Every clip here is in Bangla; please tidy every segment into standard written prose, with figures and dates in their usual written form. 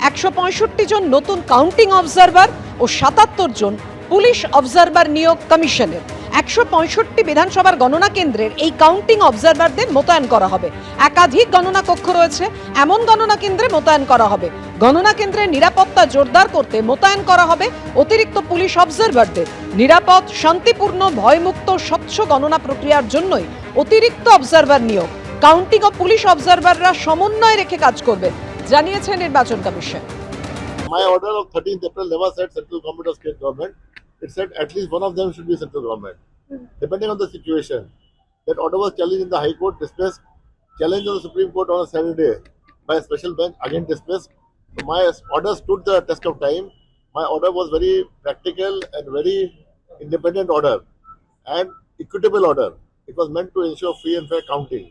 165 জন নতুন কাউন্টিং অবজারভার ও 77 জন পুলিশ অবজারভার নিয়োগ কমিশনের। 165 বিধানসভার গণনা কেন্দ্রের এই কাউন্টিং অবজারভারদের মোতায়েন করা হবে। একাধিক গণনা কক্ষ রয়েছে, এমন গণনা কেন্দ্রে মোতায়েন করা হবে। গণনা কেন্দ্রের নিরাপত্তা জোরদার করতে মোতায়েন করা হবে অতিরিক্ত পুলিশ অবজারভারদের। নিরাপদ, শান্তিপূর্ণ, ভয়মুক্ত, স্বচ্ছ গণনা প্রক্রিয়ার জন্যই অতিরিক্ত অবজারভার নিয়োগ। কাউন্টিং ও পুলিশ অবজারভাররা সমন্বয় রেখে কাজ করবে, জানিয়েছে নির্বাচন commission. My order of 13th April never said central government or state government. It said at least one of them should be central government, depending on the situation. That order was challenged in the High Court, dismissed. Challenged on the Supreme Court on a Saturday by a special bench, again dismissed. So my order stood the test of time. My order was very practical and very independent order and equitable order. It was meant to ensure free and fair counting.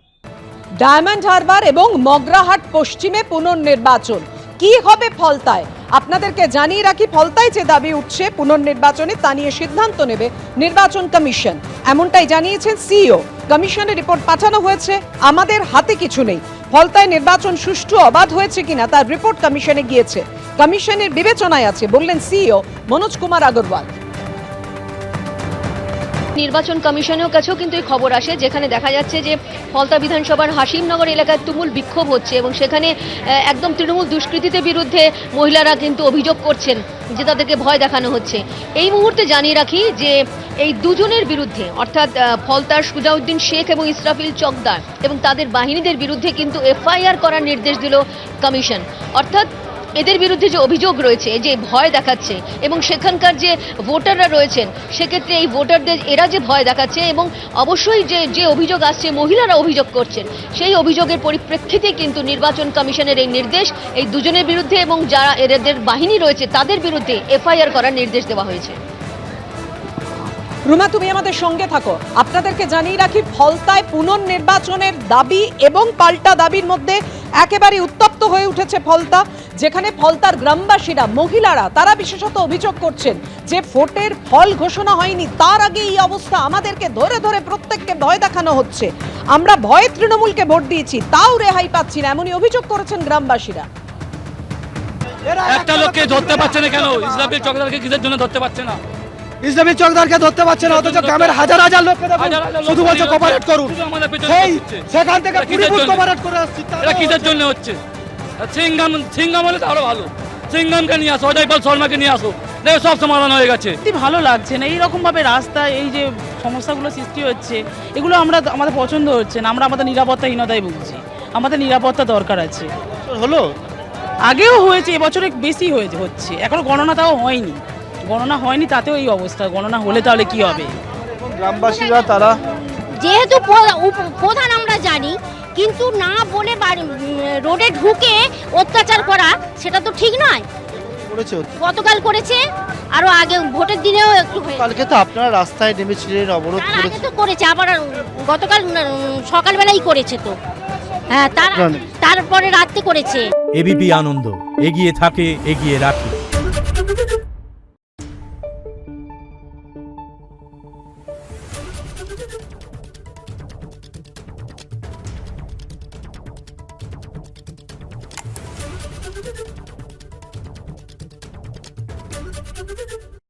Diamond Harbour এবং মগরাহাট পশ্চিমে পুনর্নির্বাচন কি হবে ফলতায়? আপনাদেরকে জানিয়ে রাখি, ফলতায় যে দাবি উঠছে পুনর্নির্বাচনে তা নিয়ে সিদ্ধান্ত নেবে নির্বাচন কমিশন, এমনটাই জানিয়েছেন সিইও। কমিশনের রিপোর্ট পাঠানো হয়েছে, আমাদের হাতে কিছু নেই। ফলতায় নির্বাচন সুষ্ঠু অবাধ হয়েছে কিনা তার রিপোর্ট কমিশনে গিয়েছে, কমিশনের বিবেচনায় আছে বললেন সিইও মনোজ কুমার আগরওয়াল। নির্বাচন কমিশনের কাছেও কিন্তু এই খবর আসে, যেখানে দেখা যাচ্ছে যে ফলতা বিধানসভার হাসিমনগর এলাকায় তুমুল বিক্ষোভ হচ্ছে এবং সেখানে একদম তৃণমূল দুষ্কৃতীদের বিরুদ্ধে মহিলারা কিন্তু অভিযোগ করছেন যে তাদেরকে ভয় দেখানো হচ্ছে। এই মুহূর্তে জানিয়ে রাখি যে এই দুজনের বিরুদ্ধে, অর্থাৎ ফলতার সুজাউদ্দিন শেখ এবং ইসরাফিল চকদার এবং তাদের বাহিনীদের বিরুদ্ধে কিন্তু এফআইআর করার নির্দেশ দিল কমিশন। অর্থাৎ এদের বিরুদ্ধে যে অভিযোগ রয়েছে, যে ভয় দেখাচ্ছে এবং সেখানকার যে ভোটাররা রয়েছেন সেক্ষেত্রে এই ভোটারদের এরা যে ভয় দেখাচ্ছে এবং অবশ্যই যে অভিযোগ আসছে মহিলারা অভিযোগ করছেন, সেই অভিযোগের পরিপ্রেক্ষিতে কিন্তু নির্বাচন কমিশনের এই নির্দেশ এই দুজনের বিরুদ্ধে এবং যারা এদের বাহিনী রয়েছে তাদের বিরুদ্ধে এফআইআর করার নির্দেশ দেওয়া হয়েছে। রুমা, তুমি আমাদের সঙ্গে থাকো। আপনাদেরকে জানিয়ে রাখি, ফলতায় পুনর্নির্বাচনের দাবি এবং পাল্টা দাবির মধ্যে একেবারে উত্তপ্ত হয়ে উঠেছে ফলতা, যেখানে ফলতার গ্রামবাসীরা, মহিলারা, তারা বিশেষত অভিযোগ করছেন যে ভোটের ফল ঘোষণা হয়নি, তার আগে এই অবস্থা, আমাদেরকে ধরে ধরে প্রত্যেককে ভয় দেখানো হচ্ছে, আমরা ভয়ে তৃণমূলকে ভোট দিয়েছি তাও রেহাই পাচ্ছি না, এমনই অভিযোগ করেছেন গ্রামবাসীরা। একটা লোককে ধরতে পারছে না কেন? ইসরাফিল চকদারকে কিসের জন্য ধরতে পারছে না? ইসলামী চকদারকে ধরতে পারছে না, অথচ গ্রামের হাজার হাজার লোককে শুধু বলছে কোঅপারেট করুন। সেখান থেকে কোঅপারেট করে আসছে। এটা কিসের জন্য হচ্ছে? সিঙ্গাম হলে তো আরো ভালো, সিঙ্গামকে নিয়ে আসো, অজয় পাল শর্মাকে নিয়ে আসো, দেখো সব সমাধান হয়ে গেছে। ভালো লাগছে না এইরকম ভাবে রাস্তায় এই যে সমস্যাগুলো সৃষ্টি হচ্ছে, এগুলো আমাদের পছন্দ হচ্ছে না। আমরা আমাদের নিরাপত্তাহীনতায় ভুগছি, আমাদের নিরাপত্তা দরকার আছে। হলো আগেও হয়েছে, এবছরে বেশি হচ্ছে, এখনো গণনা তাও হয়নি, গণনা হয়নি তাতেও এই অবস্থা, গণনা হলে তাহলে কি হবে? গ্রামবাসীরা তারা যেহেতু প্রধান আমরা জানি, কিন্তু না বলে রোডে ঢুকে অত্যাচার করা সেটা তো ঠিক নয়। গতকাল করেছে, আরো আগে ভোটের দিনেও একটু কালকে তো আপনারা রাস্তায় নেমেছিলেন, অবরোধ করেছে, আবার গতকাল সকালবেলাই করেছে তো, হ্যাঁ তারপরে রাত্রে করেছে। এবিপি আনন্দ, এগিয়ে থাকে, এগিয়ে রাখে।